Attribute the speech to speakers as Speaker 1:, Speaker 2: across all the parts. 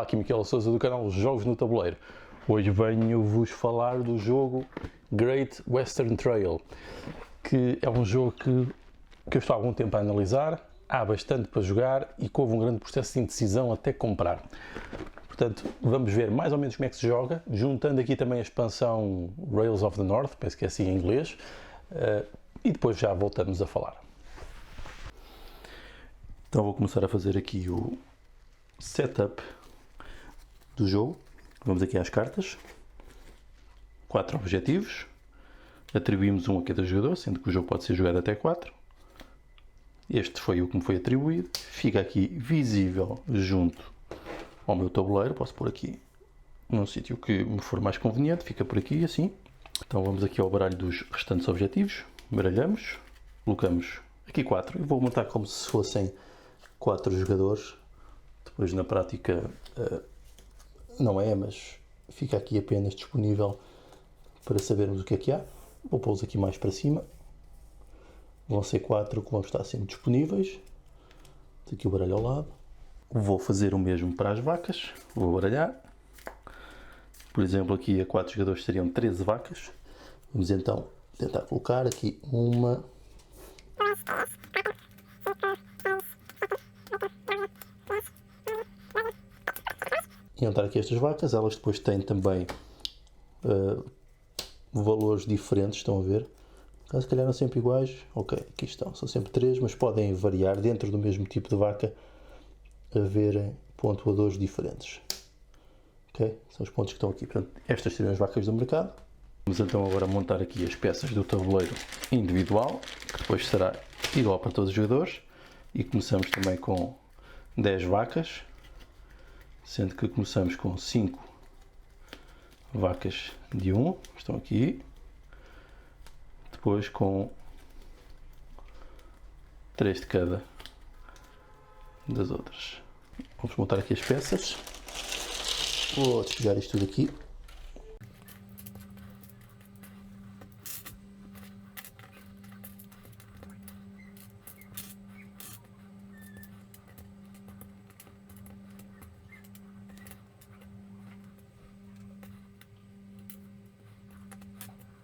Speaker 1: Olá, aqui Miquel Sousa do canal Jogos no Tabuleiro. Hoje venho-vos falar do jogo Great Western Trail, que é um jogo que eu estou há algum tempo a analisar, há bastante para jogar e que houve um grande processo de indecisão até comprar. Portanto, vamos ver mais ou menos como é que se joga, juntando aqui também a expansão Rails of the North, penso que é assim em inglês, e depois já voltamos a falar. Então vou começar a fazer aqui o setup do jogo. Vamos aqui às cartas, 4 objetivos, atribuímos um a cada jogador, sendo que o jogo pode ser jogado até 4. Este foi o que me foi atribuído, fica aqui visível junto ao meu tabuleiro, posso pôr aqui num sítio que me for mais conveniente, fica por aqui assim. Então vamos aqui ao baralho dos restantes objetivos, baralhamos, colocamos aqui 4, eu vou montar como se fossem 4 jogadores, depois na prática não é, mas fica aqui apenas disponível para sabermos o que há. Vou pô-los aqui mais para cima. Vão ser 4 que vão estar sempre disponíveis. Aqui o baralho ao lado. Vou fazer o mesmo para as vacas. Vou baralhar. Por exemplo, aqui a 4 jogadores seriam 13 vacas. Vamos então tentar colocar aqui uma. E entrar aqui estas vacas, elas depois têm também valores diferentes, estão a ver? Se calhar não sempre iguais, ok, aqui estão, são sempre 3, mas podem variar dentro do mesmo tipo de vaca, haver pontuadores diferentes. Ok? São os pontos que estão aqui. Portanto, estas seriam as vacas do mercado. Vamos então agora montar aqui as peças do tabuleiro individual, que depois será igual para todos os jogadores. E começamos também com 10 vacas. Sendo que começamos com 5 vacas de 1, estão aqui. Depois com 3 de cada das outras. Vamos montar aqui as peças. Vou despegar isto tudo aqui.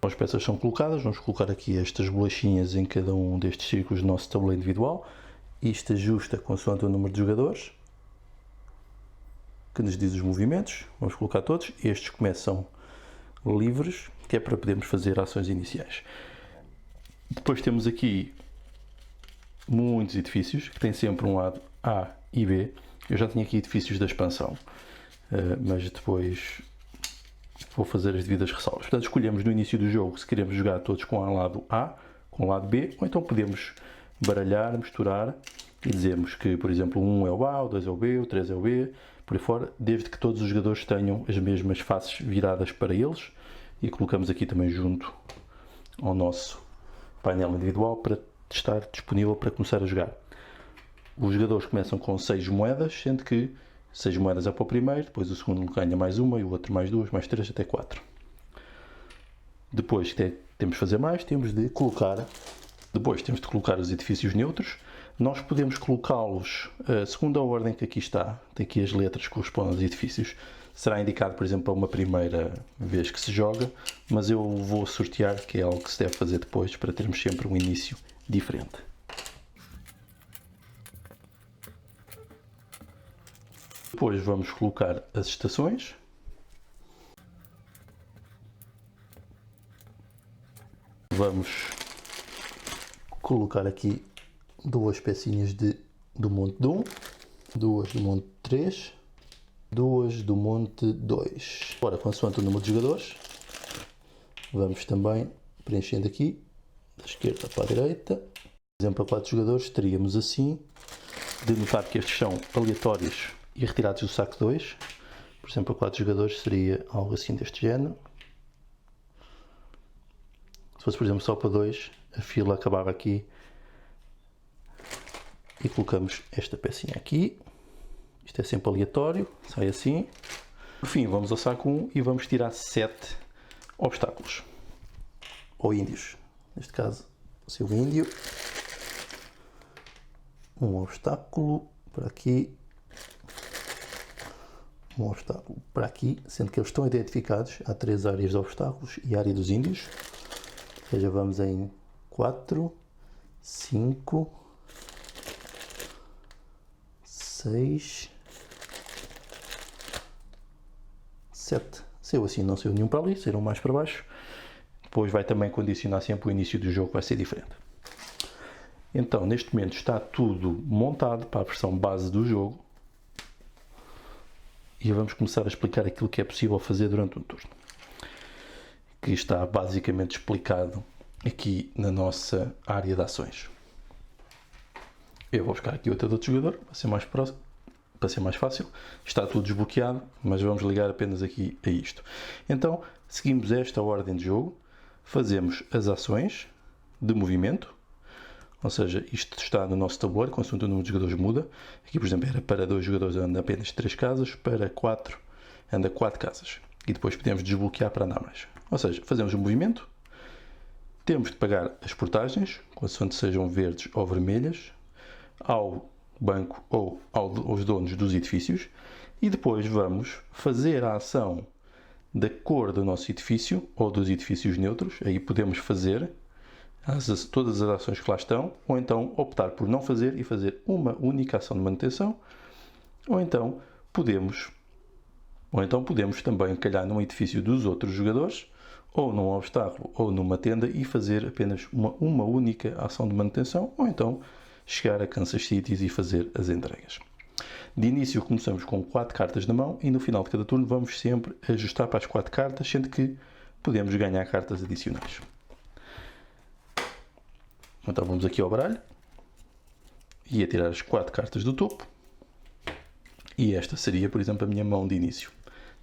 Speaker 1: As peças são colocadas, vamos colocar aqui estas bolachinhas em cada um destes círculos do nosso tabuleiro individual. Isto ajusta consoante o número de jogadores, que nos diz os movimentos. Vamos colocar todos. Estes começam livres, que é para podermos fazer ações iniciais. Depois temos aqui muitos edifícios, que têm sempre um lado A e B. Eu já tinha aqui edifícios da expansão, mas depois vou fazer as devidas ressalvas. Portanto, escolhemos no início do jogo se queremos jogar todos com o lado A, com o lado B, ou então podemos baralhar, misturar e dizermos que, por exemplo, o 1 é o A, o 2 é o B, o 3 é o B, por aí fora, desde que todos os jogadores tenham as mesmas faces viradas para eles, e colocamos aqui também junto ao nosso painel individual para estar disponível para começar a jogar. Os jogadores começam com 6 moedas, sendo que 6 moedas é para o primeiro, depois o segundo ganha mais uma e o outro mais 2, mais 3, até 4. Depois temos de fazer mais, temos de colocar os edifícios neutros. Nós podemos colocá-los segundo a ordem que aqui está, tem aqui as letras que correspondem aos edifícios. Será indicado, por exemplo, para uma primeira vez que se joga, mas eu vou sortear, que é algo que se deve fazer depois, para termos sempre um início diferente. Depois vamos colocar as estações. Vamos colocar aqui 2 pecinhas do monte 1, 2 do monte 3, 2 do monte 2. Agora, consoante o número de jogadores, vamos também preenchendo aqui, da esquerda para a direita. Por exemplo, a 4 jogadores teríamos assim, de notar que estes são aleatórios e retirados do saco 2. Por exemplo, a 4 jogadores seria algo assim deste género. Se fosse, por exemplo, só para 2, a fila acabava aqui e colocamos esta pecinha aqui. Isto é sempre aleatório, sai assim. Por fim, vamos ao saco 1 e vamos tirar 7 obstáculos, ou índios. Neste caso, o seu índio. Um obstáculo para aqui. um obstáculo para aqui, sendo que eles estão identificados. Há 3 áreas de obstáculos e a área dos índios. Ou seja, vamos em 4, 5, 6, 7. Saiu assim, não saiu nenhum para ali, saíram mais para baixo. Depois vai também condicionar sempre o início do jogo, que vai ser diferente. Então, neste momento está tudo montado para a versão base do jogo. E vamos começar a explicar aquilo que é possível fazer durante um turno. Que está basicamente explicado aqui na nossa área de ações. Eu vou buscar aqui outra de outro jogador, para ser mais próximo, para ser mais fácil. Está tudo desbloqueado, mas vamos ligar apenas aqui a isto. Então, seguimos esta ordem de jogo, fazemos as ações de movimento, ou seja, isto está no nosso tabuleiro, consoante o número de jogadores muda. Aqui, por exemplo, era para 2 jogadores anda apenas 3 casas, para 4 anda 4 casas. E depois podemos desbloquear para andar mais. Ou seja, fazemos o movimento, temos de pagar as portagens, consoante sejam verdes ou vermelhas, ao banco ou aos donos dos edifícios, e depois vamos fazer a ação da cor do nosso edifício ou dos edifícios neutros. Aí podemos fazer todas as ações que lá estão, ou então optar por não fazer e fazer uma única ação de manutenção, ou então podemos também calhar num edifício dos outros jogadores, ou num obstáculo, ou numa tenda, e fazer apenas uma única ação de manutenção, ou então chegar a Kansas City e fazer as entregas. De início começamos com 4 cartas na mão e no final de cada turno vamos sempre ajustar para as 4 cartas, sendo que podemos ganhar cartas adicionais. Então vamos aqui ao baralho e a tirar as 4 cartas do topo. E esta seria, por exemplo, a minha mão de início.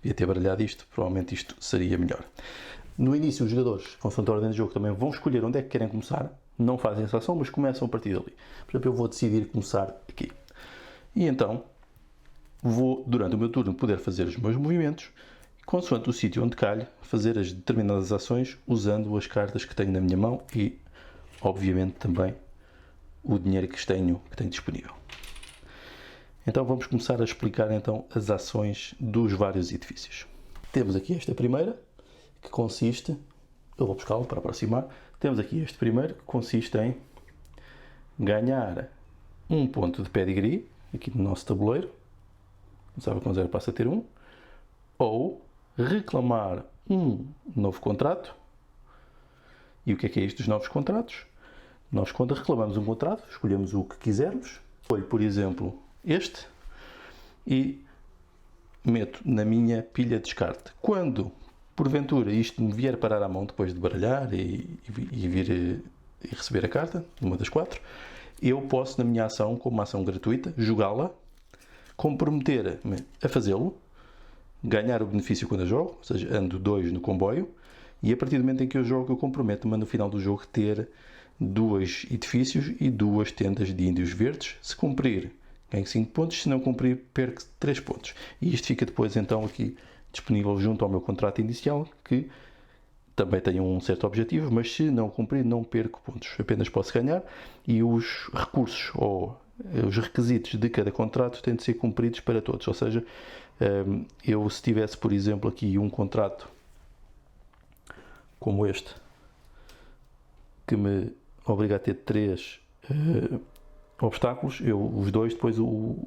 Speaker 1: Devia ter baralhado isto, provavelmente isto seria melhor. No início, os jogadores, consoante a ordem de jogo, também vão escolher onde é que querem começar. Não fazem essa ação, mas começam a partir dali. Por exemplo, eu vou decidir começar aqui. E então, vou, durante o meu turno, poder fazer os meus movimentos, consoante o sítio onde calho, fazer as determinadas ações usando as cartas que tenho na minha mão e, obviamente, também o dinheiro que tenho disponível. Então vamos começar a explicar então as ações dos vários edifícios. Temos aqui esta primeira, que consiste, eu vou buscá-lo para aproximar, temos aqui este primeiro, que consiste em ganhar um ponto de pedigree, aqui no nosso tabuleiro, começava com 0 passa a ter 1, ou reclamar um novo contrato. E o que é isto dos novos contratos? Nós, quando reclamamos um contrato, escolhemos o que quisermos, escolho, por exemplo, este, e meto na minha pilha de descarte. Quando, porventura, isto me vier parar à mão depois de baralhar e vir e receber a carta, uma das 4, eu posso, na minha ação, como uma ação gratuita, jogá-la, comprometer-me a fazê-lo, ganhar o benefício quando eu jogo, ou seja, ando 2 no comboio, e a partir do momento em que eu jogo, eu comprometo-me no final do jogo ter 2 edifícios e 2 tendas de índios verdes. Se cumprir, ganho 5 pontos, se não cumprir, perco 3 pontos. E isto fica depois então aqui disponível junto ao meu contrato inicial, que também tem um certo objetivo, mas se não cumprir, não perco pontos, apenas posso ganhar, e os recursos ou os requisitos de cada contrato têm de ser cumpridos para todos. Ou seja, eu se tivesse, por exemplo, aqui um contrato como este, que me obriga a ter 3 obstáculos, os 2 depois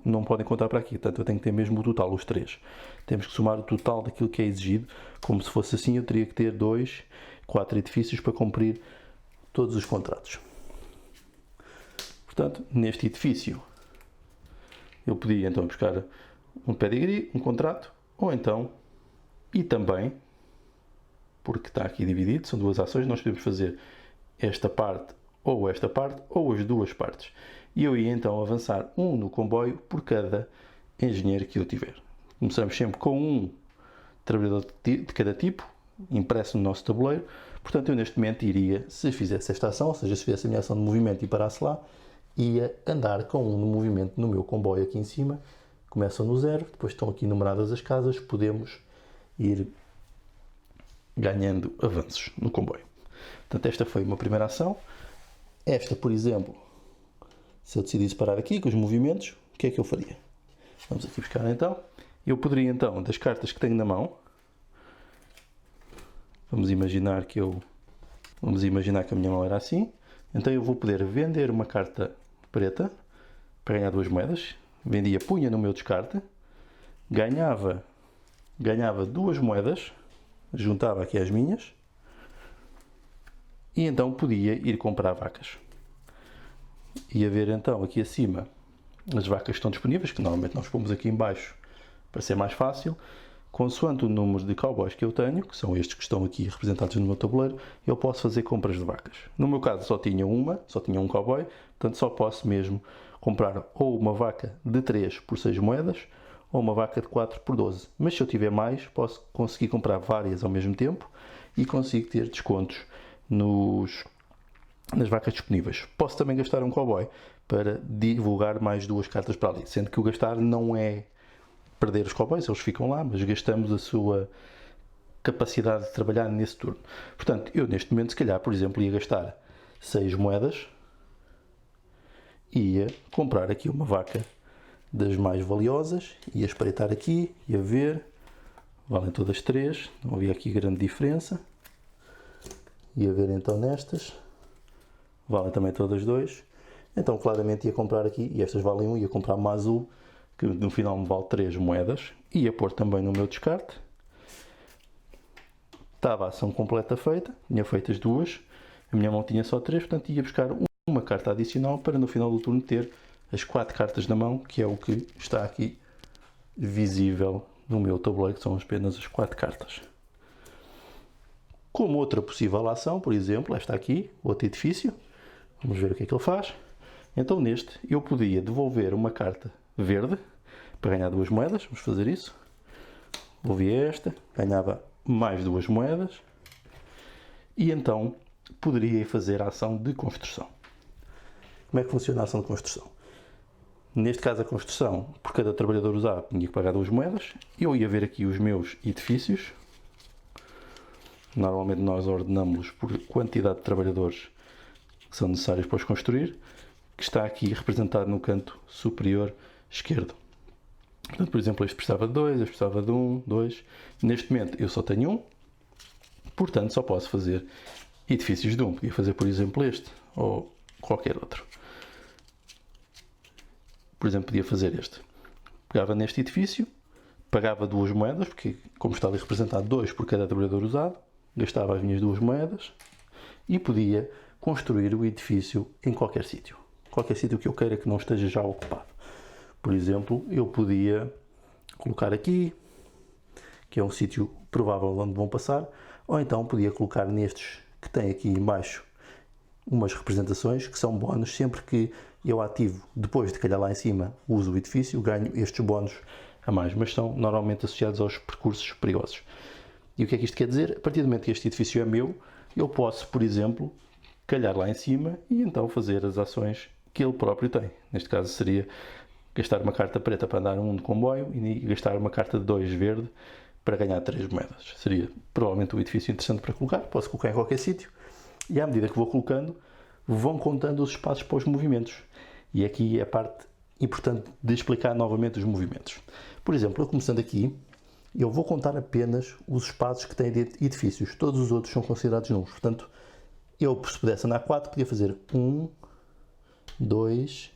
Speaker 1: não podem contar para aqui, portanto eu tenho que ter mesmo o total, os 3. Temos que somar o total daquilo que é exigido, como se fosse assim, eu teria que ter 4 edifícios para cumprir todos os contratos. Portanto, neste edifício, eu podia então buscar um pedigree, um contrato, ou então, e também, porque está aqui dividido, são 2 ações, nós podemos fazer esta parte, ou as 2 partes. E eu ia então avançar 1 no comboio por cada engenheiro que eu tiver. Começamos sempre com um trabalhador de cada tipo, impresso no nosso tabuleiro. Portanto, eu neste momento iria, se fizesse esta ação, ou seja, se fizesse a minha ação de movimento e parasse lá, ia andar com um no movimento no meu comboio aqui em cima. Começam no 0, depois estão aqui numeradas as casas, podemos ir ganhando avanços no comboio. Portanto, esta foi uma primeira ação. Esta, por exemplo, se eu decidisse parar aqui com os movimentos, o que é que eu faria? Vamos aqui buscar então, Eu poderia então, das cartas que tenho na mão, vamos imaginar que a minha mão era assim, então eu vou poder vender uma carta preta para ganhar 2 moedas, vendia, punha no meu descarte, ganhava 2 moedas, juntava aqui as minhas, e então podia ir comprar vacas. Ia ver então aqui acima as vacas que estão disponíveis, que normalmente nós pomos aqui em baixo para ser mais fácil. Consoante o número de cowboys que eu tenho, que são estes que estão aqui representados no meu tabuleiro, eu posso fazer compras de vacas. No meu caso só tinha um cowboy, portanto só posso mesmo comprar ou uma vaca de 3 por 6 moedas, ou uma vaca de 4 por 12. Mas se eu tiver mais, posso conseguir comprar várias ao mesmo tempo e consigo ter descontos nas vacas disponíveis. Posso também gastar um cowboy para divulgar mais 2 cartas para ali, sendo que o gastar não é perder os cowboys, eles ficam lá, mas gastamos a sua capacidade de trabalhar nesse turno. Portanto, eu neste momento, se calhar, por exemplo, ia gastar 6 moedas e ia comprar aqui uma vaca das mais valiosas, ia espreitar aqui, ia ver, valem todas 3, não havia aqui grande diferença, ia ver então nestas, valem também todas 2, então claramente ia comprar aqui, e estas valem 1, ia comprar uma azul, que no final me vale 3 moedas, ia pôr também no meu descarte, estava a ação completa feita, tinha feito as 2, a minha mão tinha só 3, portanto ia buscar uma carta adicional para no final do turno ter as 4 cartas na mão, que é o que está aqui visível no meu tabuleiro, que são apenas as 4 cartas. Como outra possível ação, por exemplo, esta aqui, outro edifício, vamos ver o que é que ele faz. Então neste eu podia devolver uma carta verde para ganhar 2 moedas, vamos fazer isso. Devolvia esta, ganhava mais 2 moedas e então poderia fazer a ação de construção. Como é que funciona a ação de construção? Neste caso a construção, por cada trabalhador usado, tinha que pagar 2 moedas. Eu ia ver aqui os meus edifícios. Normalmente nós ordenamos-los por quantidade de trabalhadores que são necessários para os construir, que está aqui representado no canto superior esquerdo. Portanto, por exemplo, este precisava de 2, este precisava de 1, 2. Neste momento eu só tenho 1, portanto só posso fazer edifícios de 1. Podia fazer, por exemplo, este ou qualquer outro. Por exemplo, podia fazer este. Pegava neste edifício, pagava 2 moedas, porque como está ali representado 2 por cada trabalhador usado, gastava as minhas 2 moedas e podia construir o edifício em qualquer sítio. Qualquer sítio que eu queira que não esteja já ocupado. Por exemplo, eu podia colocar aqui, que é um sítio provável onde vão passar, ou então podia colocar nestes que tem aqui em baixo umas representações que são bónus. Sempre que eu ativo, depois de calhar lá em cima, uso o edifício, ganho estes bónus a mais, mas são normalmente associados aos percursos perigosos. E o que é que isto quer dizer? A partir do momento que este edifício é meu, eu posso, por exemplo, calhar lá em cima e então fazer as ações que ele próprio tem. Neste caso seria gastar uma carta preta para andar 1 de comboio e gastar uma carta de 2 verde para ganhar 3 moedas. Seria provavelmente um edifício interessante para colocar, posso colocar em qualquer sítio, e à medida que vou colocando, vão contando os espaços para os movimentos. E aqui é a parte importante de explicar novamente os movimentos. Por exemplo, eu começando aqui, eu vou contar apenas os espaços que têm edifícios, todos os outros são considerados nulos. Portanto, eu, se pudesse andar 4, podia fazer 1, 2,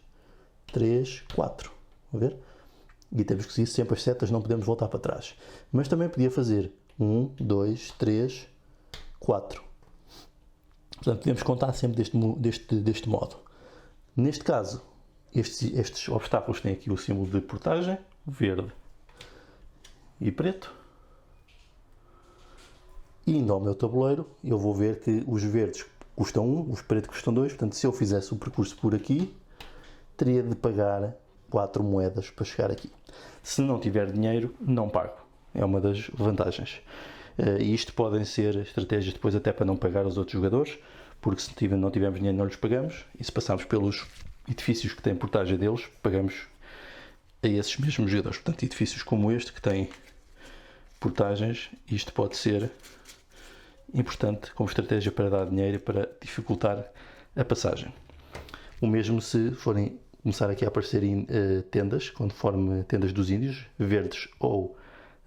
Speaker 1: 3, 4. Vão ver? E temos que seguir sempre as setas, não podemos voltar para trás. Mas também podia fazer 1, 2, 3, 4. Portanto, podemos contar sempre deste modo. Neste caso, estes obstáculos têm aqui o símbolo de portagem, verde e preto. E indo ao meu tabuleiro, eu vou ver que os verdes custam 1, os pretos custam 2. Portanto, se eu fizesse o percurso por aqui, teria de pagar 4 moedas para chegar aqui. Se não tiver dinheiro, não pago. É uma das vantagens. E isto podem ser estratégias depois até para não pagar aos outros jogadores, porque se não tivermos dinheiro não lhes pagamos, e se passarmos pelos edifícios que têm portagem deles, pagamos a esses mesmos jogadores. Portanto, edifícios como este que têm portagens, isto pode ser importante como estratégia para dar dinheiro e para dificultar a passagem. O mesmo se forem começar aqui a aparecerem tendas, conforme tendas dos índios, verdes ou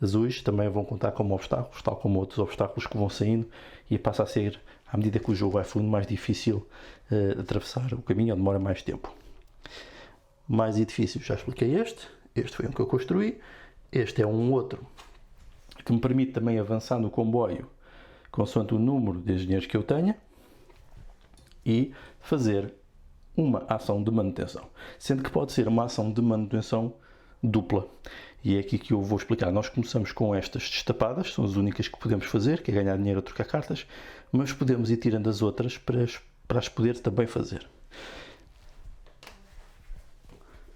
Speaker 1: azuis, também vão contar como obstáculos, tal como outros obstáculos que vão saindo, e passa a ser, à medida que o jogo vai fluindo, mais difícil atravessar o caminho, ou demora mais tempo. Mais edifícios, já expliquei este foi um que eu construí, este é um outro que me permite também avançar no comboio consoante o número de engenheiros que eu tenha e fazer uma ação de manutenção, sendo que pode ser uma ação de manutenção dupla. E é aqui que eu vou explicar. Nós começamos com estas destapadas, são as únicas que podemos fazer, que é ganhar dinheiro ou trocar cartas, mas podemos ir tirando as outras para as poder também fazer.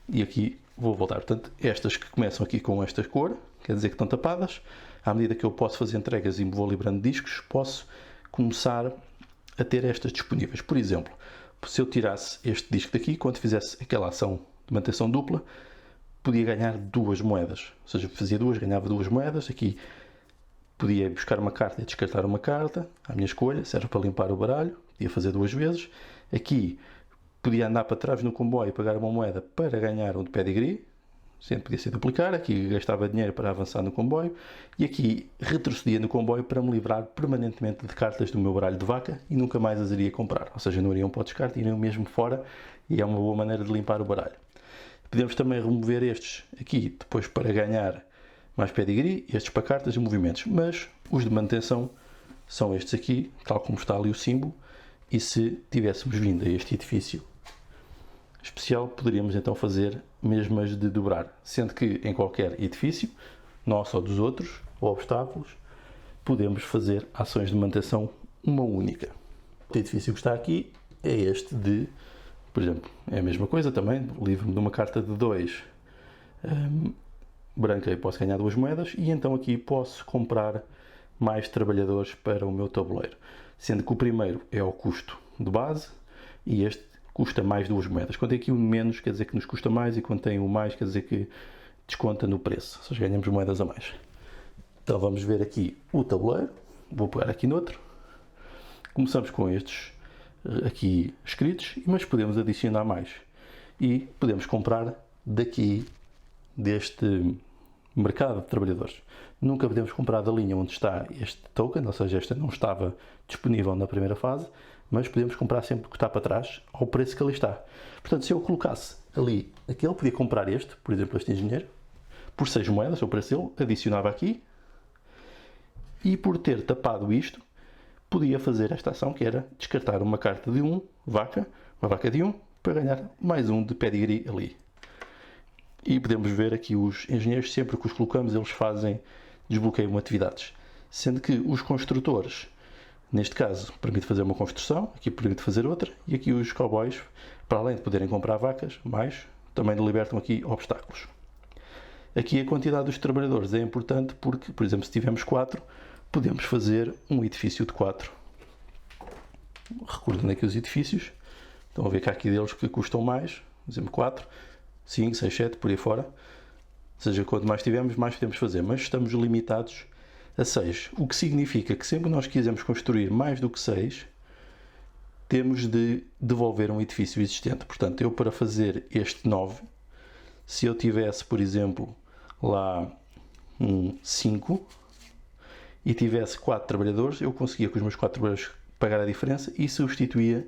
Speaker 1: E aqui vou voltar. Portanto, estas que começam aqui com esta cor, quer dizer que estão tapadas. À medida que eu posso fazer entregas e me vou liberando discos, posso começar a ter estas disponíveis. Por exemplo, se eu tirasse este disco daqui, quando fizesse aquela ação de manutenção dupla, podia ganhar 2 moedas. Ou seja, fazia 2, ganhava 2 moedas. Aqui podia buscar uma carta e descartar uma carta, à minha escolha, serve para limpar o baralho, podia fazer 2 vezes. Aqui podia andar para trás no comboio e pagar uma moeda para ganhar um de pedigree, sempre podia ser duplicar. Aqui gastava dinheiro para avançar no comboio e aqui retrocedia no comboio para me livrar permanentemente de cartas do meu baralho de vaca e nunca mais as iria comprar. Ou seja, não iriam para o descarte, iriam mesmo fora, e é uma boa maneira de limpar o baralho. Podemos também remover estes aqui depois para ganhar mais pedigree, estes para cartas e movimentos, mas os de manutenção são estes aqui, tal como está ali o símbolo, e se tivéssemos vindo a este edifício especial, poderíamos então fazer mesmo as de dobrar, sendo que em qualquer edifício, nosso ou dos outros, ou obstáculos, podemos fazer ações de manutenção uma única. O edifício que está aqui é este de, por exemplo, é a mesma coisa também, livro-me de uma carta de 2 branca e posso ganhar 2 moedas, e então aqui posso comprar mais trabalhadores para o meu tabuleiro, sendo que o primeiro é o custo de base e este custa mais 2 moedas. Quando tem aqui o menos, quer dizer que nos custa mais, e quando tem o mais, quer dizer que desconta no preço, ou seja, ganhamos moedas a mais. Então vamos ver aqui o tabuleiro, vou pegar aqui noutro, começamos com estes aqui escritos, mas podemos adicionar mais e podemos comprar daqui deste mercado de trabalhadores. Nunca podemos comprar da linha onde está este token, ou seja, esta não estava disponível na primeira fase, mas podemos comprar sempre o que está para trás ao preço que ali está. Portanto, se eu colocasse ali aquele, podia comprar este, por exemplo, este engenheiro, por 6 moedas, o preço dele, adicionava aqui, e por ter tapado isto, podia fazer esta ação, que era descartar uma carta de 1, vaca, uma vaca de 1, para ganhar mais um de pedigree ali. E podemos ver aqui os engenheiros, sempre que os colocamos, eles desbloqueiam atividades. Sendo que os construtores, neste caso, permite fazer uma construção, aqui permite fazer outra, e aqui os cowboys, para além de poderem comprar vacas, também libertam aqui obstáculos. Aqui a quantidade dos trabalhadores é importante porque, por exemplo, se tivermos 4, podemos fazer um edifício de 4. Recordando aqui os edifícios, estão a ver que há aqui deles que custam mais, por exemplo, 4, 5, 6, 7, por aí fora. Ou seja, quanto mais tivermos, mais podemos fazer, mas estamos limitados a 6, o que significa que sempre que nós quisermos construir mais do que 6, temos de devolver um edifício existente. Portanto, eu para fazer este 9, se eu tivesse, por exemplo, lá um 5 e tivesse 4 trabalhadores, eu conseguia com os meus 4 trabalhadores pagar a diferença e substituía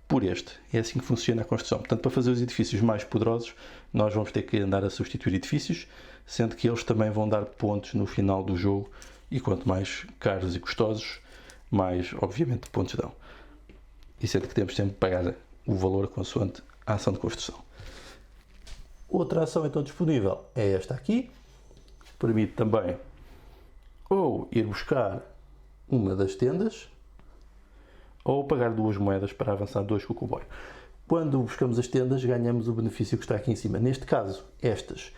Speaker 1: por este. É assim que funciona a construção. Portanto, para fazer os edifícios mais poderosos, nós vamos ter que andar a substituir edifícios, sendo que eles também vão dar pontos no final do jogo, e quanto mais caros e custosos, mais, obviamente, pontos dão. E sendo que temos sempre que pagar o valor consoante a ação de construção. Outra ação então disponível é esta aqui, permite também ou ir buscar uma das tendas, ou pagar 2 moedas para avançar 2 com o comboio. Quando buscamos as tendas, ganhamos o benefício que está aqui em cima. Neste caso, estas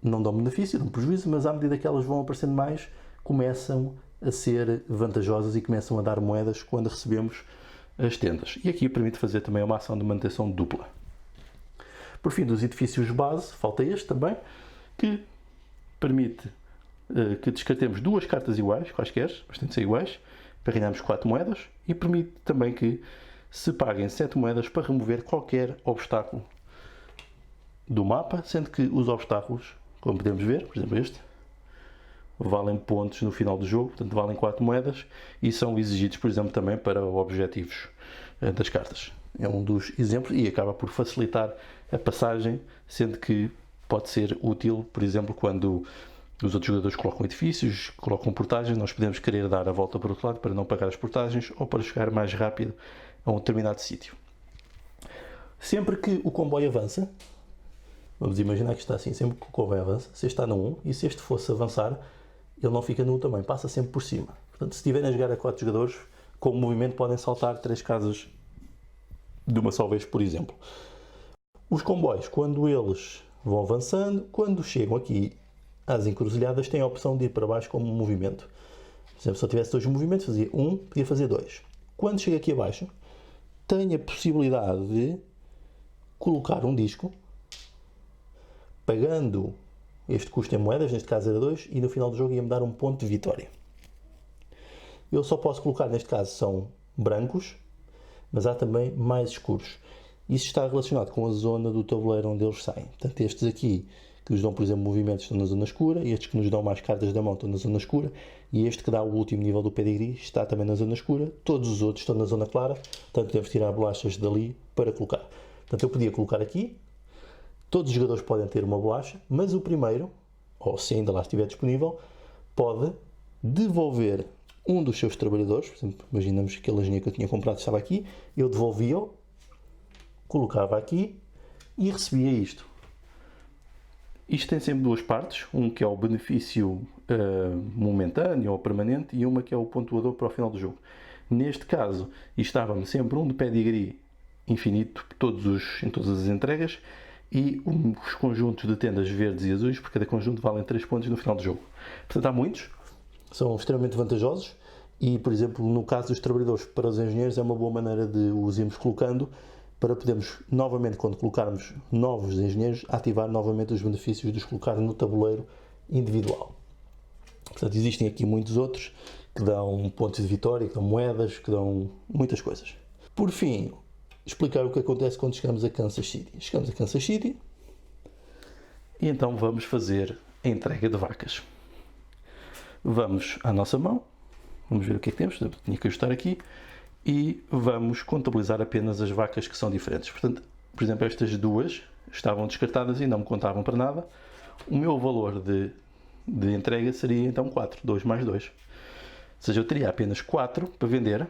Speaker 1: não dão benefício, dão prejuízo, mas à medida que elas vão aparecendo mais, começam a ser vantajosas e começam a dar moedas quando recebemos as tendas. E aqui permite fazer também uma ação de manutenção dupla. Por fim, dos edifícios base, falta este também, que permite que descartemos 2 cartas iguais, quaisquer, mas tem de ser iguais, para ganharmos 4 moedas, e permite também que se paguem 7 moedas para remover qualquer obstáculo do mapa, sendo que os obstáculos, como podemos ver, por exemplo este, valem pontos no final do jogo, portanto valem 4 moedas e são exigidos, por exemplo, também para objetivos das cartas. É um dos exemplos e acaba por facilitar a passagem, sendo que pode ser útil, por exemplo, quando os outros jogadores colocam edifícios, colocam portagens, nós podemos querer dar a volta para o outro lado para não pagar as portagens ou para chegar mais rápido a um determinado sítio. Sempre que o comboio avança, vamos imaginar que está assim, sempre que o comboio avança, se este está no 1 e se este fosse avançar, ele não fica no 1 também, passa sempre por cima. Portanto, se estiverem a jogar a 4 jogadores, com o movimento podem saltar 3 casas de uma só vez, por exemplo. Os comboios, quando eles vão avançando, quando chegam aqui às encruzilhadas, têm a opção de ir para baixo como movimento. Por exemplo, se eu tivesse 2 movimentos, fazia 1, podia fazer 2. Quando chega aqui abaixo, tenho a possibilidade de colocar um disco, pagando este custo em moedas, neste caso era 2, e no final do jogo ia-me dar um ponto de vitória. Eu só posso colocar, neste caso, são brancos, mas há também mais escuros. Isso está relacionado com a zona do tabuleiro onde eles saem. Portanto, estes aqui, que nos dão, por exemplo, movimentos, estão na zona escura, e estes que nos dão mais cartas da mão estão na zona escura, e este que dá o último nível do pedigree está também na zona escura, todos os outros estão na zona clara, portanto podemos tirar bolachas dali para colocar. Portanto, eu podia colocar aqui, todos os jogadores podem ter uma bolacha, mas o primeiro, ou se ainda lá estiver disponível, pode devolver um dos seus trabalhadores. Por exemplo, imaginamos que aquele engenheiro que eu tinha comprado estava aqui, eu devolvia-o, colocava aqui e recebia isto. Isto tem sempre duas partes, um que é o benefício momentâneo ou permanente e uma que é o pontuador para o final do jogo. Neste caso, estava-me sempre um de pedigree infinito em todas as entregas e os conjuntos de tendas verdes e azuis, por cada conjunto valem 3 pontos no final do jogo. Portanto, há muitos, são extremamente vantajosos e, por exemplo, no caso dos trabalhadores para os engenheiros é uma boa maneira de os irmos colocando para podermos, novamente, quando colocarmos novos engenheiros, ativar novamente os benefícios de os colocar no tabuleiro individual. Portanto, existem aqui muitos outros que dão pontos de vitória, que dão moedas, que dão muitas coisas. Por fim, explicar o que acontece quando chegamos a Kansas City. Chegamos a Kansas City e então vamos fazer a entrega de vacas. Vamos à nossa mão, vamos ver o que é que temos, tinha que ajustar aqui, e vamos contabilizar apenas as vacas que são diferentes. Portanto, por exemplo, estas duas estavam descartadas e não me contavam para nada. O meu valor de entrega seria então 4, 2 mais 2. Ou seja, eu teria apenas 4 para vender,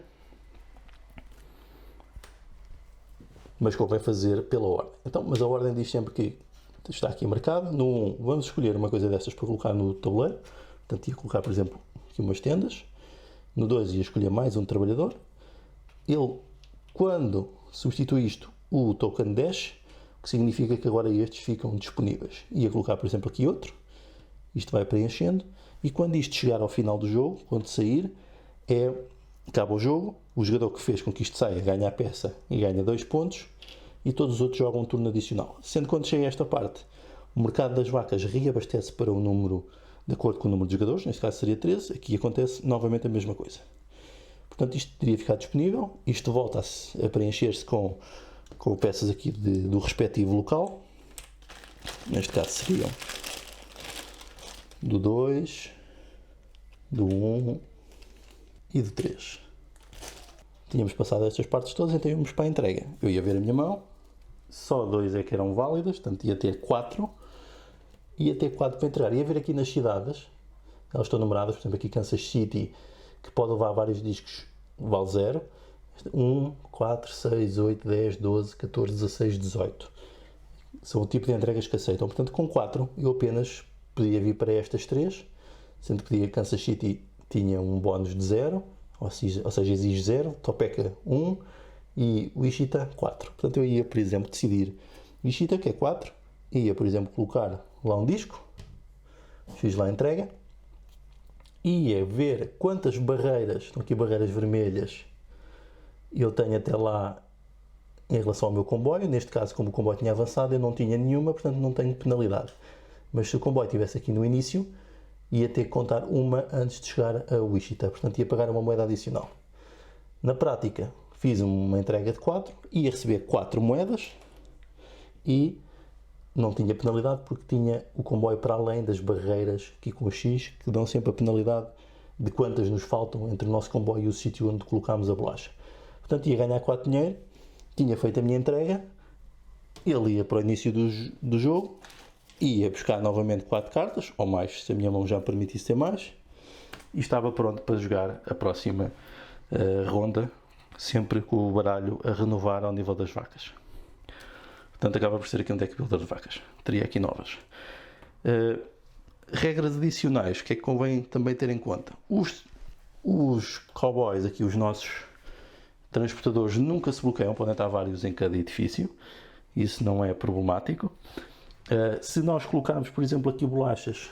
Speaker 1: mas convém fazer pela ordem. Então, mas a ordem diz sempre que está aqui marcado. No 1, vamos escolher uma coisa destas para colocar no tabuleiro. Portanto, ia colocar, por exemplo, aqui umas tendas. No 2, ia escolher mais um trabalhador. Ele, quando substitui isto, o token dash, o que significa que agora estes ficam disponíveis. Ia colocar, por exemplo, aqui outro. Isto vai preenchendo. E quando isto chegar ao final do jogo, quando sair, acaba o jogo. O jogador que fez com que isto saia ganha a peça e ganha 2 pontos. E todos os outros jogam um turno adicional. Sendo que quando chega a esta parte, o mercado das vacas reabastece para o número, de acordo com o número de jogadores. Neste caso seria 13. Aqui acontece novamente a mesma coisa. Portanto, isto teria ficado disponível. Isto volta a preencher-se com peças aqui do respectivo local. Neste caso seriam do 2, do 1 e do 3. Tínhamos passado estas partes todas, então íamos para a entrega. Eu ia ver a minha mão, só 2 é que eram válidas, portanto ia ter 4. Ia ter 4 para entregar. Ia ver aqui nas cidades, elas estão numeradas, por exemplo aqui Kansas City, que pode levar vários discos, vale 0. 1, 4, 6, 8, 10, 12, 14, 16, 18. São o tipo de entregas que aceitam. Portanto, com 4 eu apenas podia vir para estas 3, sendo que Kansas City tinha um bónus de 0, ou seja, exige 0, Topeka 1 e Wichita 4. Portanto, eu ia, por exemplo, decidir Wichita, que é 4, ia, por exemplo, colocar lá um disco, fiz lá a entrega, ia ver quantas barreiras, estão aqui barreiras vermelhas, eu tenho até lá em relação ao meu comboio. Neste caso, como o comboio tinha avançado, eu não tinha nenhuma, portanto não tenho penalidade. Mas se o comboio estivesse aqui no início, ia ter que contar uma antes de chegar a Wichita, portanto ia pagar uma moeda adicional. Na prática, fiz uma entrega de 4, ia receber 4 moedas e não tinha penalidade porque tinha o comboio para além das barreiras aqui com o X, que dão sempre a penalidade de quantas nos faltam entre o nosso comboio e o sítio onde colocámos a bolacha. Portanto, ia ganhar 4 dinheiro, tinha feito a minha entrega, ele ia para o início do jogo, ia buscar novamente 4 cartas, ou mais, se a minha mão já permitisse ter mais, e estava pronto para jogar a próxima ronda, sempre com o baralho a renovar ao nível das vacas. Portanto, acaba por ser aqui um deck builder de vacas. Teria aqui novas. Regras adicionais, o que é que convém também ter em conta? Os cowboys, aqui os nossos transportadores, nunca se bloqueiam, podem estar vários em cada edifício. Isso não é problemático. Se nós colocarmos, por exemplo, aqui bolachas,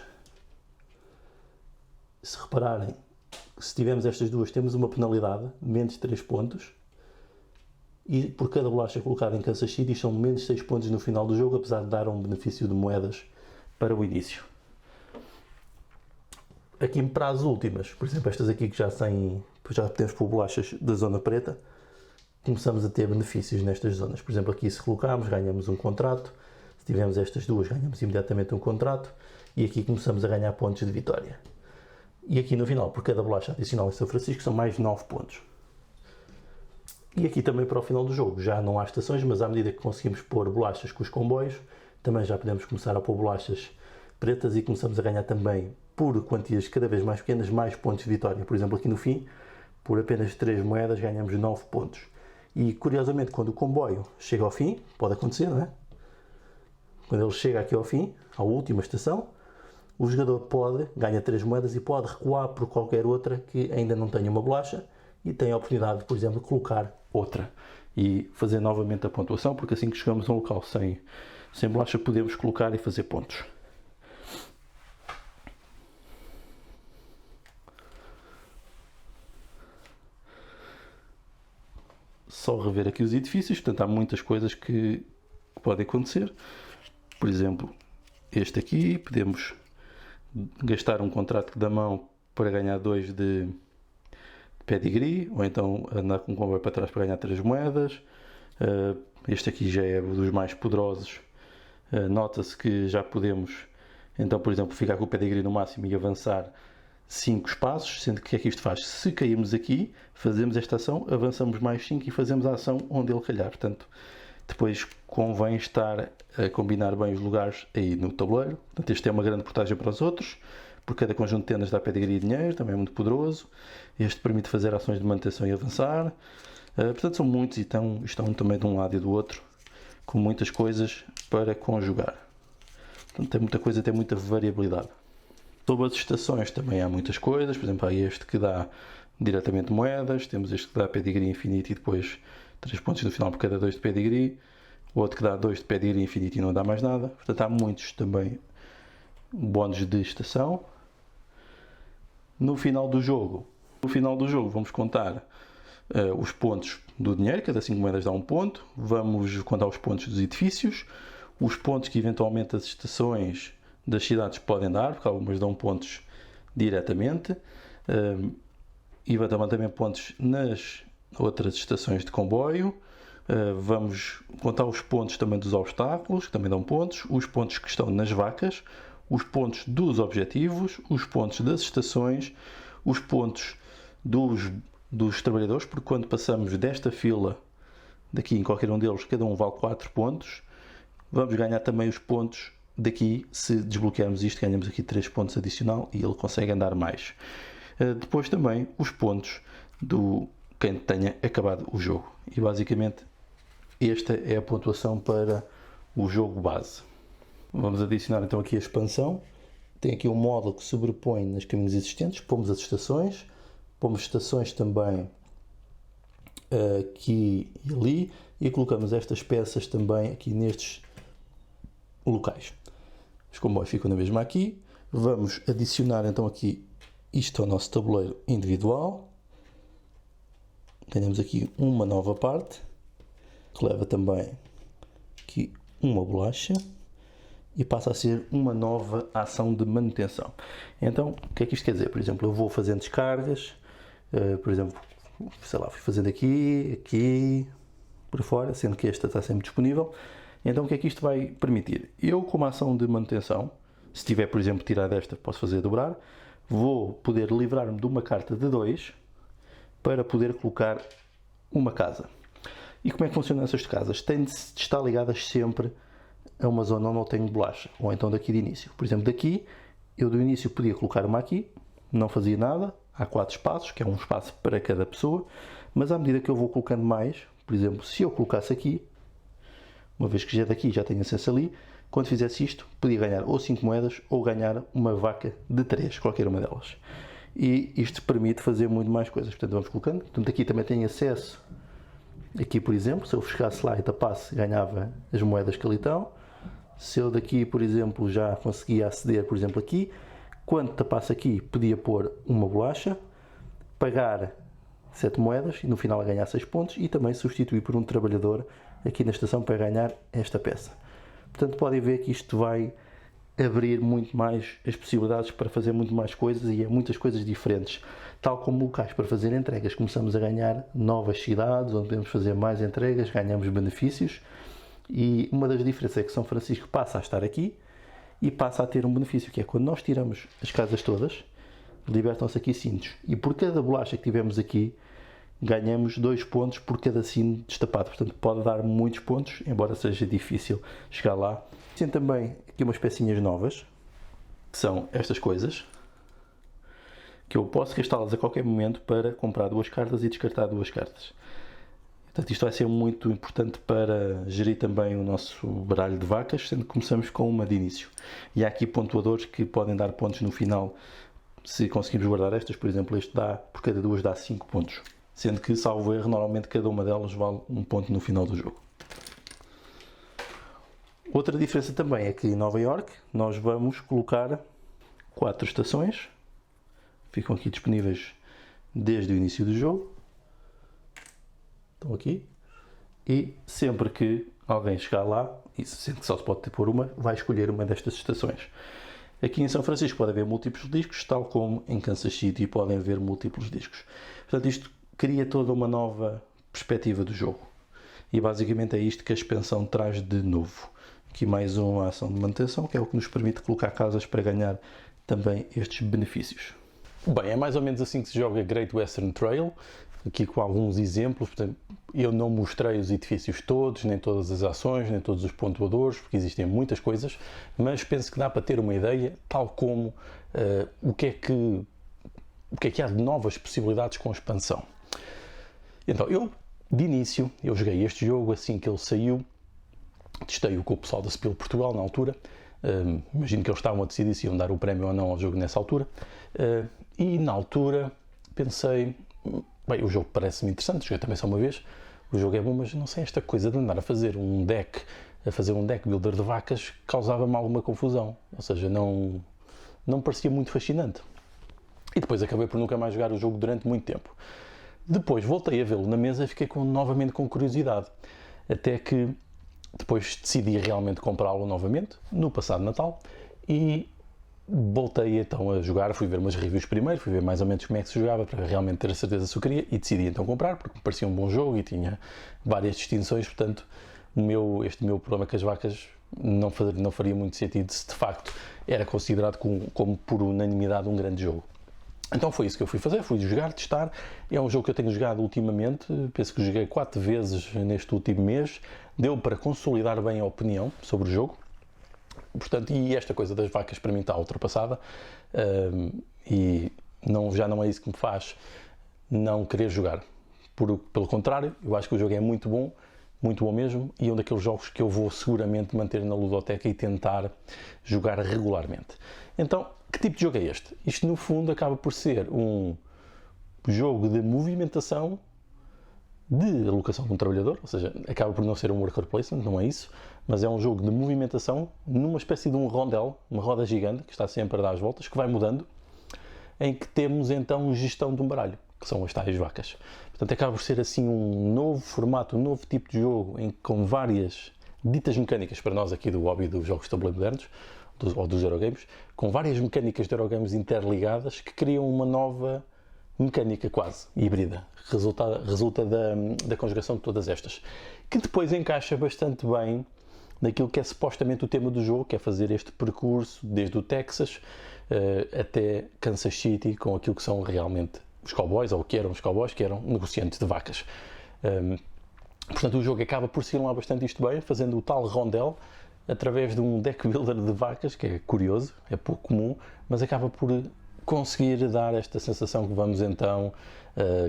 Speaker 1: se repararem, se tivermos estas duas, temos uma penalidade de menos 3 pontos. E por cada bolacha colocada em Kansas City são menos 6 pontos no final do jogo, apesar de dar um benefício de moedas para o início. Aqui para as últimas, por exemplo, estas aqui que já podemos pôr bolachas da zona preta, começamos a ter benefícios nestas zonas. Por exemplo, aqui se colocarmos, ganhamos um contrato. Se tivermos estas duas, ganhamos imediatamente um contrato. E aqui começamos a ganhar pontos de vitória. E aqui no final, por cada bolacha adicional em São Francisco, são mais 9 pontos. E aqui também para o final do jogo, já não há estações, mas à medida que conseguimos pôr bolachas com os comboios, também já podemos começar a pôr bolachas pretas e começamos a ganhar também, por quantias cada vez mais pequenas, mais pontos de vitória. Por exemplo, aqui no fim, por apenas 3 moedas, ganhamos 9 pontos. E curiosamente, quando o comboio chega ao fim, pode acontecer, não é? Quando ele chega aqui ao fim, à última estação, o jogador ganha 3 moedas e pode recuar por qualquer outra que ainda não tenha uma bolacha e tem a oportunidade de, por exemplo, colocar outra e fazer novamente a pontuação, porque assim que chegamos a um local sem bolacha podemos colocar e fazer pontos. Só rever aqui os edifícios, portanto há muitas coisas que podem acontecer. Por exemplo, este aqui, podemos gastar um contrato da mão para ganhar 2 de pedigree, ou então andar com um comboio para trás para ganhar 3 moedas. Este aqui já é um dos mais poderosos. Nota-se que já podemos, então, por exemplo, ficar com o pedigree no máximo e avançar 5 espaços, sendo que o que é que isto faz? Se cairmos aqui, fazemos esta ação, avançamos mais 5 e fazemos a ação onde ele calhar. Portanto, depois convém estar a combinar bem os lugares aí no tabuleiro. Portanto, este é uma grande portagem para os outros. Por cada conjunto de tendas dá pedigree e dinheiro, também é muito poderoso. Este permite fazer ações de manutenção e avançar. Portanto, são muitos e estão também de um lado e do outro, com muitas coisas para conjugar. Portanto, tem muita coisa, tem muita variabilidade. Sobre as estações também há muitas coisas. Por exemplo, há este que dá diretamente moedas. Temos este que dá pedigree infinito e depois 3 pontos no final por cada 2 de pedigree. O outro que dá 2 de pedigree infinito e não dá mais nada. Portanto, há muitos também bónus de estação. No final do jogo vamos contar os pontos do dinheiro, cada 5 moedas dá um ponto. Vamos contar os pontos dos edifícios, os pontos que eventualmente as estações das cidades podem dar, porque algumas dão pontos diretamente, e também pontos nas outras estações de comboio. Vamos contar os pontos também dos obstáculos, que também dão pontos, os pontos que estão nas vacas, os pontos dos objetivos, os pontos das estações, os pontos dos trabalhadores, porque quando passamos desta fila, daqui em qualquer um deles, cada um vale 4 pontos. Vamos ganhar também os pontos daqui, se desbloquearmos isto, ganhamos aqui 3 pontos adicional e ele consegue andar mais. Depois também os pontos do quem tenha acabado o jogo. E basicamente esta é a pontuação para o jogo base. Vamos adicionar então aqui a expansão. Tem aqui um módulo que sobrepõe nas caminhos existentes. Pomos as estações. Pomos estações também aqui e ali. E colocamos estas peças também aqui nestes locais. Os comboios ficam na mesma aqui. Vamos adicionar então aqui isto ao nosso tabuleiro individual. Ganhamos aqui uma nova parte, que leva também aqui uma bolacha e passa a ser uma nova ação de manutenção. Então, o que é que isto quer dizer? Por exemplo, eu vou fazendo descargas, por exemplo, sei lá, fui fazendo aqui, por fora, sendo que esta está sempre disponível. Então o que é que isto vai permitir? Eu, com uma ação de manutenção, se tiver, por exemplo, tirar desta, posso fazer dobrar, vou poder livrar-me de uma carta de 2 para poder colocar uma casa. E como é que funcionam essas casas? Têm de estar ligadas sempre a uma zona onde eu tenho bolacha, ou então daqui de início. Por exemplo, daqui, eu do início podia colocar uma aqui, não fazia nada, há 4 espaços, que é um espaço para cada pessoa, mas à medida que eu vou colocando mais, por exemplo, se eu colocasse aqui, uma vez que já daqui já tenho acesso ali, quando fizesse isto, podia ganhar ou 5 moedas ou ganhar uma vaca de 3, qualquer uma delas. E isto permite fazer muito mais coisas. Portanto, vamos colocando. Portanto, aqui também tenho acesso. Aqui, por exemplo, se eu chegasse lá e tapasse, ganhava as moedas que ali estão. Se eu daqui, por exemplo, já conseguia aceder, por exemplo, aqui, quando tapasse aqui, podia pôr uma bolacha, pagar 7 moedas e no final ganhar 6 pontos e também substituir por um trabalhador aqui na estação para ganhar esta peça. Portanto, podem ver que isto vai abrir muito mais as possibilidades para fazer muito mais coisas e muitas coisas diferentes, tal como locais para fazer entregas. Começamos a ganhar novas cidades onde podemos fazer mais entregas, ganhamos benefícios e uma das diferenças é que São Francisco passa a estar aqui e passa a ter um benefício, que é quando nós tiramos as casas todas, libertam-se aqui cintos e por cada bolacha que tivemos aqui ganhamos 2 pontos por cada sino destapado, portanto pode dar muitos pontos, embora seja difícil chegar lá. Tem também aqui umas pecinhas novas, que são estas coisas, que eu posso gastá-las a qualquer momento para comprar 2 cartas e descartar 2 cartas. Portanto, isto vai ser muito importante para gerir também o nosso baralho de vacas, sendo que começamos com uma de início. E há aqui pontuadores que podem dar pontos no final, se conseguirmos guardar estas, por exemplo, este dá, por cada 2 dá 5 pontos. Sendo que, salvo erro, normalmente cada uma delas vale 1 ponto no final do jogo. Outra diferença também é que em Nova Iorque nós vamos colocar 4 estações, ficam aqui disponíveis desde o início do jogo, estão aqui, e sempre que alguém chegar lá, e sendo que só se pode pôr uma, vai escolher uma destas estações. Aqui em São Francisco pode haver múltiplos discos, tal como em Kansas City podem haver múltiplos discos. Portanto, isto cria toda uma nova perspectiva do jogo. E basicamente é isto que a expansão traz de novo. Aqui mais uma ação de manutenção, que é o que nos permite colocar casas para ganhar também estes benefícios. Bem, é mais ou menos assim que se joga Great Western Trail, aqui com alguns exemplos. Portanto, eu não mostrei os edifícios todos, nem todas as ações, nem todos os pontuadores, porque existem muitas coisas, mas penso que dá para ter uma ideia, tal como o que é que há de novas possibilidades com a expansão. Então, de início, eu joguei este jogo assim que ele saiu, testei-o com o pessoal da Spiel Portugal na altura, imagino que eles estavam a decidir se iam dar o prémio ou não ao jogo nessa altura, e na altura pensei, bem, o jogo parece-me interessante, joguei também só uma vez, o jogo é bom, mas não sei, esta coisa de andar a fazer um deck builder de vacas causava-me alguma confusão, ou seja, não me parecia muito fascinante. E depois acabei por nunca mais jogar o jogo durante muito tempo. Depois voltei a vê-lo na mesa e fiquei novamente com curiosidade, até que depois decidi realmente comprá-lo novamente, no passado Natal, e voltei então a jogar, fui ver umas reviews primeiro, fui ver mais ou menos como é que se jogava, para realmente ter a certeza se eu queria, e decidi então comprar, porque me parecia um bom jogo e tinha várias distinções, portanto, este meu problema com as vacas não faria muito sentido se de facto era considerado como por unanimidade um grande jogo. Então foi isso que eu fui fazer, fui jogar, testar. É um jogo que eu tenho jogado ultimamente, penso que joguei 4 vezes neste último mês, deu para consolidar bem a opinião sobre o jogo. Portanto, e esta coisa das vacas para mim está ultrapassada, e já não é isso que me faz não querer jogar. Pelo contrário, eu acho que o jogo é muito bom mesmo, e é um daqueles jogos que eu vou seguramente manter na ludoteca e tentar jogar regularmente. Então, que tipo de jogo é este? Isto, no fundo, acaba por ser um jogo de movimentação, de alocação de um trabalhador, ou seja, acaba por não ser um worker placement, não é isso, mas é um jogo de movimentação numa espécie de um rondel, uma roda gigante, que está sempre a dar as voltas, que vai mudando, em que temos então gestão de um baralho, que são as tais vacas. Portanto, acaba por ser assim um novo formato, um novo tipo de jogo, com várias ditas mecânicas para nós aqui do hobby dos jogos de tabuleiro modernos, ou dos Eurogames, com várias mecânicas de Eurogames interligadas que criam uma nova mecânica quase híbrida, resulta da conjugação de todas estas, que depois encaixa bastante bem daquilo que é supostamente o tema do jogo, que é fazer este percurso desde o Texas até Kansas City, com aquilo que são realmente os cowboys, ou o que eram os cowboys, que eram negociantes de vacas. Portanto, o jogo acaba por simular bastante isto bem, fazendo o tal rondel através de um deck builder de vacas, que é curioso, é pouco comum, mas acaba por conseguir dar esta sensação que vamos então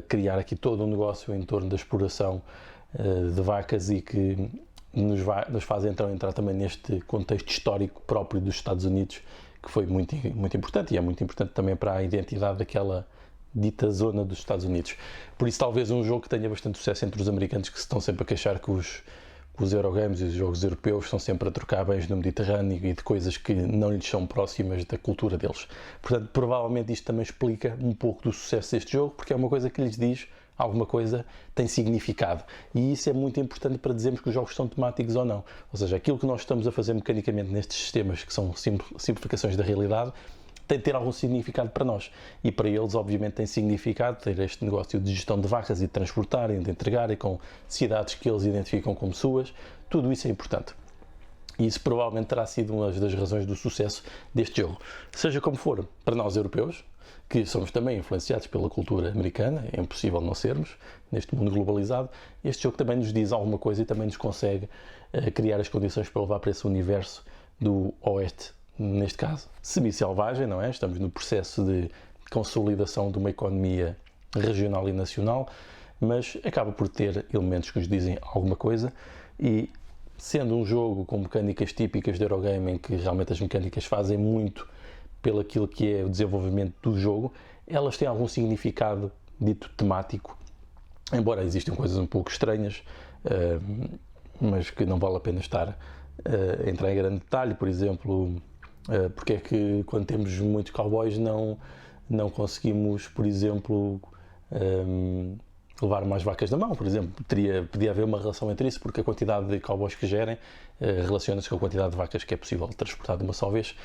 Speaker 1: criar aqui todo um negócio em torno da exploração de vacas e que nos faz então entrar também neste contexto histórico próprio dos Estados Unidos, que foi muito, muito importante e é muito importante também para a identidade daquela dita zona dos Estados Unidos. Por isso talvez um jogo que tenha bastante sucesso entre os americanos, que se estão sempre a queixar que os Eurogames e os jogos europeus estão sempre a trocar bens no Mediterrâneo e de coisas que não lhes são próximas da cultura deles. Portanto, provavelmente isto também explica um pouco do sucesso deste jogo, porque é uma coisa que lhes diz alguma coisa tem significado. E isso é muito importante para dizermos que os jogos são temáticos ou não. Ou seja, aquilo que nós estamos a fazer mecanicamente nestes sistemas, que são simplificações da realidade, tem de ter algum significado para nós. E para eles, obviamente, tem significado ter este negócio de gestão de vacas e de transportarem, de entregarem com cidades que eles identificam como suas. Tudo isso é importante. E isso provavelmente terá sido uma das razões do sucesso deste jogo. Seja como for, para nós europeus, que somos também influenciados pela cultura americana, é impossível não sermos, neste mundo globalizado, este jogo também nos diz alguma coisa e também nos consegue criar as condições para levar para esse universo do Oeste, neste caso semi-selvagem, não é? Estamos no processo de consolidação de uma economia regional e nacional, mas acaba por ter elementos que nos dizem alguma coisa e, sendo um jogo com mecânicas típicas de Eurogame, em que realmente as mecânicas fazem muito pelo aquilo que é o desenvolvimento do jogo, elas têm algum significado dito temático, embora existam coisas um pouco estranhas, mas que não vale a pena estar a entrar em grande detalhe. Por exemplo, porque é que quando temos muitos cowboys não conseguimos, por exemplo, levar mais vacas na mão, por exemplo. Podia haver uma relação entre isso, porque a quantidade de cowboys que gerem relaciona-se com a quantidade de vacas que é possível transportar de uma só vez.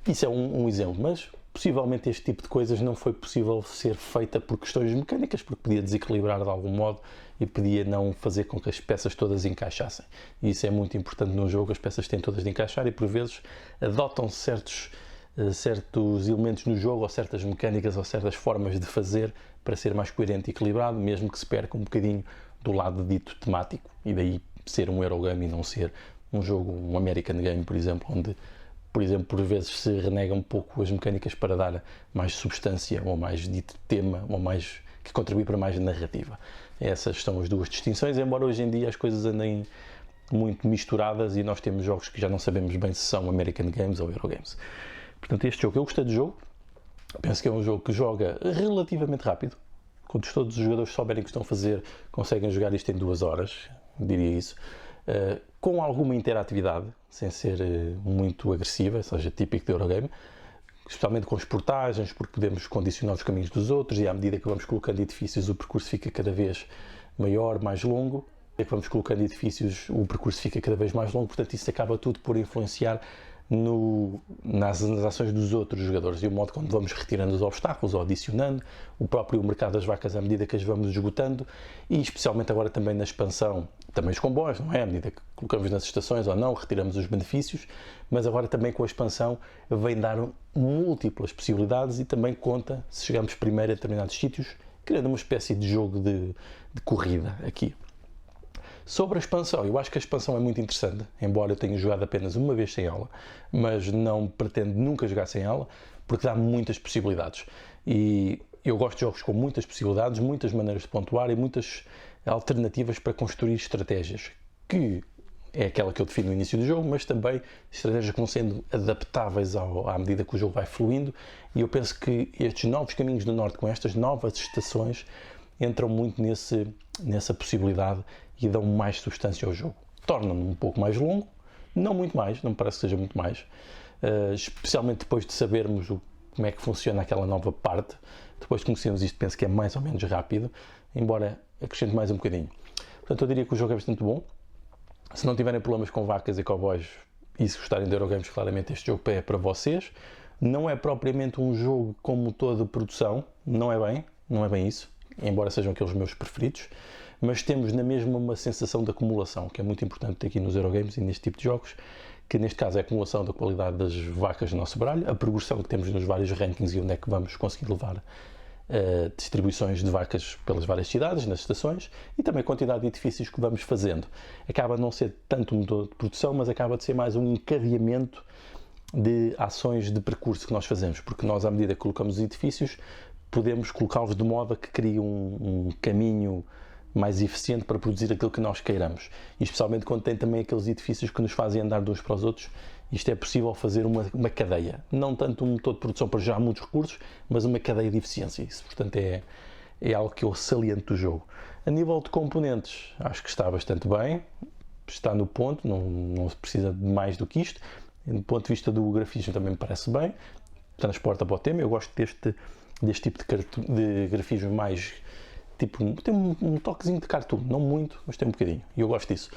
Speaker 1: Isso é um exemplo, mas possivelmente este tipo de coisas não foi possível ser feita por questões mecânicas, porque podia desequilibrar de algum modo e podia não fazer com que as peças todas encaixassem. E isso é muito importante num jogo, as peças têm todas de encaixar e por vezes adotam certos elementos no jogo, ou certas mecânicas, ou certas formas de fazer para ser mais coerente e equilibrado, mesmo que se perca um bocadinho do lado dito temático, e daí ser um Eurogame e não ser um jogo, um American Game, por exemplo, onde, por exemplo, por vezes se renega um pouco as mecânicas para dar mais substância, ou mais dito tema, ou mais que contribui para mais narrativa. Essas são as duas distinções, embora hoje em dia as coisas andem muito misturadas e nós temos jogos que já não sabemos bem se são American Games ou Eurogames. Portanto, este jogo, eu gostei do jogo, penso que é um jogo que joga relativamente rápido. Quando todos os jogadores souberem o que estão a fazer, conseguem jogar isto em 2 horas, diria isso, com alguma interatividade, sem ser muito agressiva, ou seja, típico de Eurogame, especialmente com as portagens, porque podemos condicionar os caminhos dos outros e à medida que vamos colocando edifícios o percurso fica cada vez maior, mais longo. À medida que vamos colocando edifícios o percurso fica cada vez mais longo, portanto isso acaba tudo por influenciar nas ações dos outros jogadores e o modo como vamos retirando os obstáculos ou adicionando, o próprio mercado das vacas à medida que as vamos esgotando e especialmente agora também na expansão, também os comboios, não é? À medida que colocamos nas estações ou não, retiramos os benefícios, mas agora também com a expansão vem dar múltiplas possibilidades e também conta se chegamos primeiro a determinados sítios, criando uma espécie de jogo de corrida aqui. Sobre a expansão, eu acho que a expansão é muito interessante, embora eu tenha jogado apenas uma vez sem ela, mas não pretendo nunca jogar sem ela, porque dá muitas possibilidades. E eu gosto de jogos com muitas possibilidades, muitas maneiras de pontuar e muitas alternativas para construir estratégias, que é aquela que eu defino no início do jogo, mas também estratégias que vão sendo adaptáveis à medida que o jogo vai fluindo, e eu penso que estes novos caminhos do norte, com estas novas estações, entram muito nessa possibilidade e dão mais substância ao jogo. Tornam-no um pouco mais longo, não muito mais, não me parece que seja muito mais, especialmente depois de sabermos como é que funciona aquela nova parte. Depois de conhecermos isto, penso que é mais ou menos rápido, embora acrescente mais um bocadinho. Portanto, eu diria que o jogo é bastante bom. Se não tiverem problemas com vacas e cowboys e se gostarem de Eurogames, claramente este jogo é para vocês. Não é propriamente um jogo com motor de produção, não é bem isso, embora sejam aqueles meus preferidos, mas temos na mesma uma sensação de acumulação, que é muito importante ter aqui nos Eurogames e neste tipo de jogos, que neste caso é a acumulação da qualidade das vacas do nosso baralho, a progressão que temos nos vários rankings e onde é que vamos conseguir levar distribuições de vacas pelas várias cidades, nas estações, e também a quantidade de edifícios que vamos fazendo. Acaba de não ser tanto um motor de produção, mas acaba de ser mais um encadeamento de ações de percurso que nós fazemos, porque nós, à medida que colocamos os edifícios, podemos colocá-los de modo a que crie um caminho mais eficiente para produzir aquilo que nós queiramos. E especialmente quando tem também aqueles edifícios que nos fazem andar de uns para os outros, isto é possível fazer uma cadeia. Não tanto um motor de produção para gerar muitos recursos, mas uma cadeia de eficiência. Isso, portanto, é algo que eu saliento do jogo. A nível de componentes, acho que está bastante bem. Está no ponto, não se precisa de mais do que isto. Do ponto de vista do grafismo também me parece bem. Transporta para o tema. Eu gosto deste tipo de grafismo mais... tem um toquezinho de cartoon, não muito, mas tem um bocadinho, e eu gosto disso.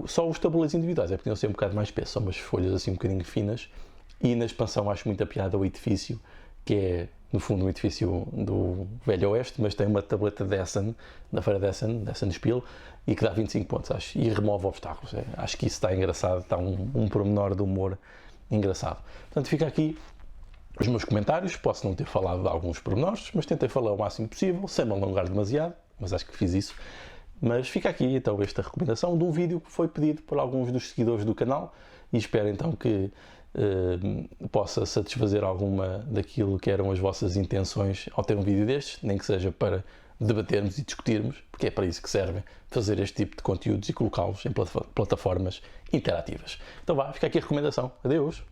Speaker 1: Só os tabuleiros individuais é porque podiam ser um bocado mais espessos, são umas folhas assim um bocadinho finas, e na expansão acho muita piada o edifício, que é no fundo um edifício do Velho Oeste, mas tem uma tableta de Essen, da feira de Essen Spiel, e que dá 25 pontos, acho, e remove obstáculos. Acho que isso está engraçado, está um pormenor de humor engraçado. Portanto, fica aqui os meus comentários. Posso não ter falado de alguns pormenores, mas tentei falar o máximo possível, sem me alongar demasiado, mas acho que fiz isso. Mas fica aqui então esta recomendação de um vídeo que foi pedido por alguns dos seguidores do canal e espero então que possa satisfazer alguma daquilo que eram as vossas intenções ao ter um vídeo destes, nem que seja para debatermos e discutirmos, porque é para isso que serve fazer este tipo de conteúdos e colocá-los em plataformas interativas. Então vá, fica aqui a recomendação. Adeus!